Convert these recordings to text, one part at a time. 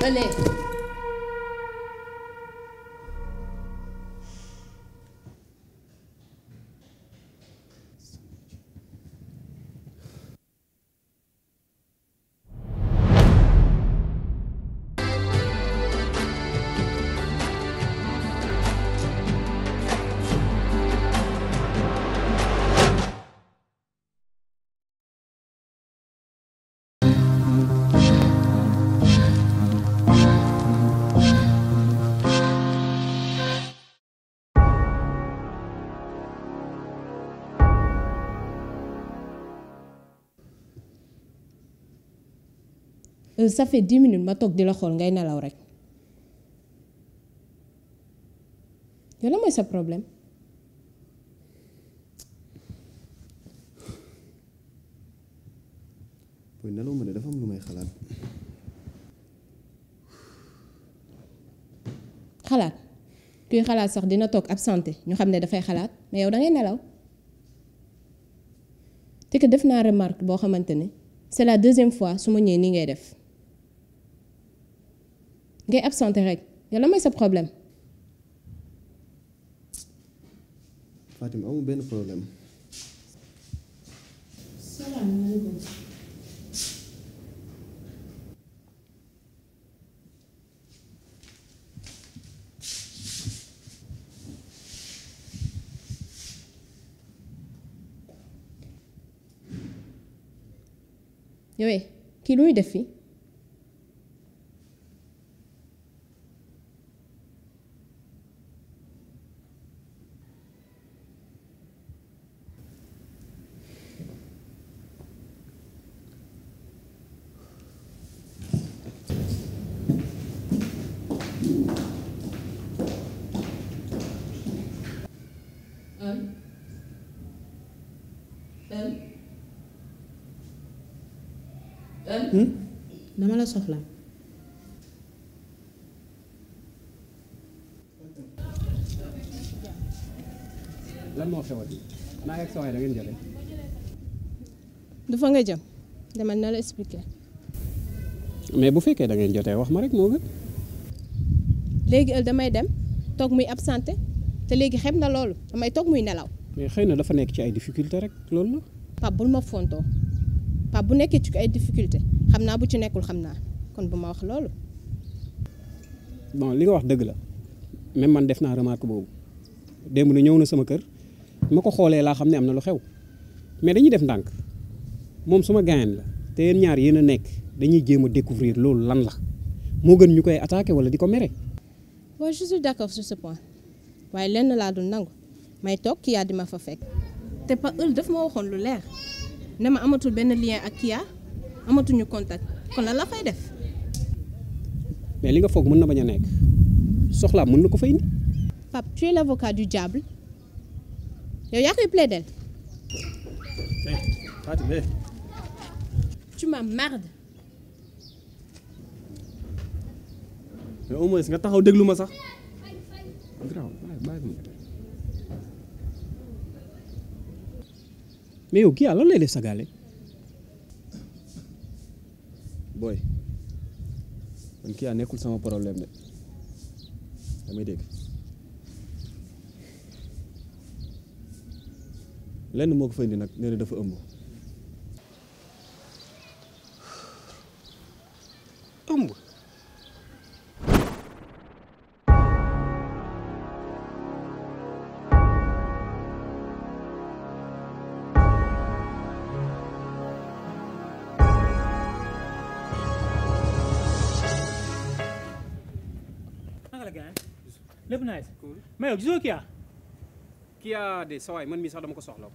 Allez. Ça fait 10 minutes ma toog di la xool ngay nelaw rek yow la mooy sa problème booy nelaw ma ne dafa am lu may xalaat kuy xalaat sax dina toog absenté ñu xam ne dafay xalaat mais yow da ngay nelaw te que def naa remarque boo xamante ne c'est la deuxième fois su ma ñëwee nii ngay def ngay absenté rek yow la mooy sa problème. Fatima amul benn problème. salaamaaleykum. yow kii lu muy def fii. dama la soxla. lan moo xewati naa ak sa waay da ngeen jotee. du fa nga jëm dama na la expliquer. mais bu fekkee da ngeen jotee wax ma rek moo gën. léegi damay dem toog muy absenté te léegi xem na loolu damay toog muy nelaw. mais xëy na dafa nekk ci ay difficulté rek loolu la. Pape bul ma fontoo Pape bu nekkee ci ay difficulté xam naa bu ci nekkul xam naa kon bu ma wax loolu. bon li nga wax dëgg la même man def naa remarque boobu démb na ñëw na sama kër ma ko xoolee laa xam ne am na lu xew mais dañuy def ndànk moom suma gaañan la te yéen ñaar yéen a nekk dañuy jéem a découvrir loolu lan la moo gën ñu koy attaquer wala di ko mere. waaw je suis d'accord sur ce point waaye lenn laa dul nangu may toog Kia di ma fa fekk te pa daf ma waxoon lu leer ne ma amatul benn lien ak Kia amatuñu contact kon la fay def. mais li nga foog mën na bañ a nekk soxlaa mën na ko fay indi. Pape tu es l'avocat du diable yow yaa koy plaider. Fatima. tu m'emmerdes. mais au moins nga taxaw déglu ma sax. mais yow kii lan lay def sa gaale. booy man kii nekkul sama problème de damay dégg lenn moo ko fa indi nag nee na dafa ëmb. ëmb. lépp nice mais yow gisoo Kia de sa waay man mii sax dama ko soxla.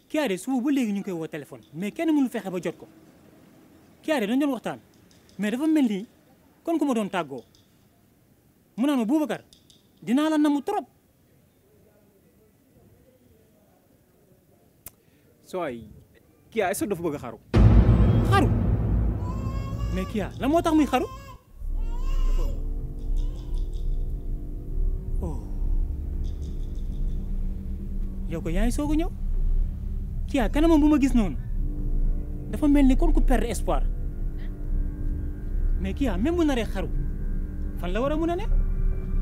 Kia de suba ba léegi ñu ngi koy woo téléphone mais kenn mënu fexe ba jot ko Kia de dañu doon waxtaan mais dafa mel ni kon ku ma doon tàggoo mu naan ma Boubacar dinaa la namu trop. sa waay Kia est-ce que dafa bëgg a xaru. xaru mais Kia la moo tax muy xaru. yow ko yaa ngi soog a ñëw Kia kanamam bu ma gis noonu dafa mel ni kon ku perdre espoir mais Kia même bu naree xaru fan la war a mun a ne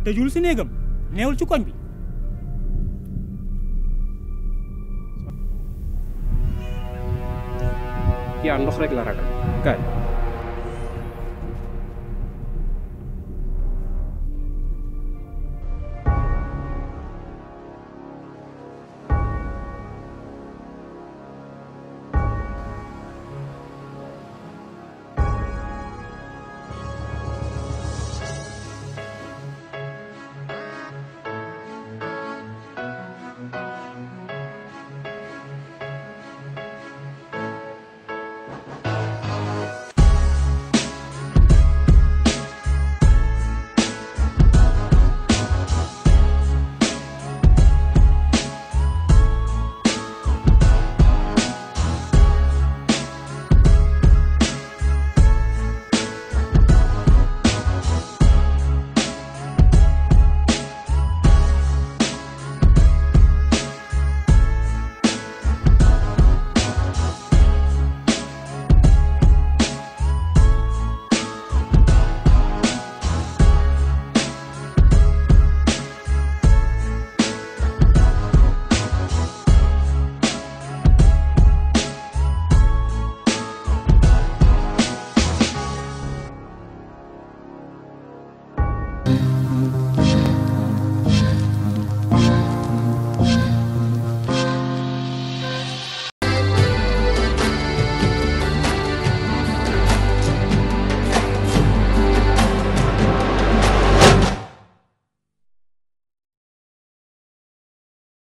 tëjul si néegam neewul ci koñ bi. yaa ndox rek la ragal kaay.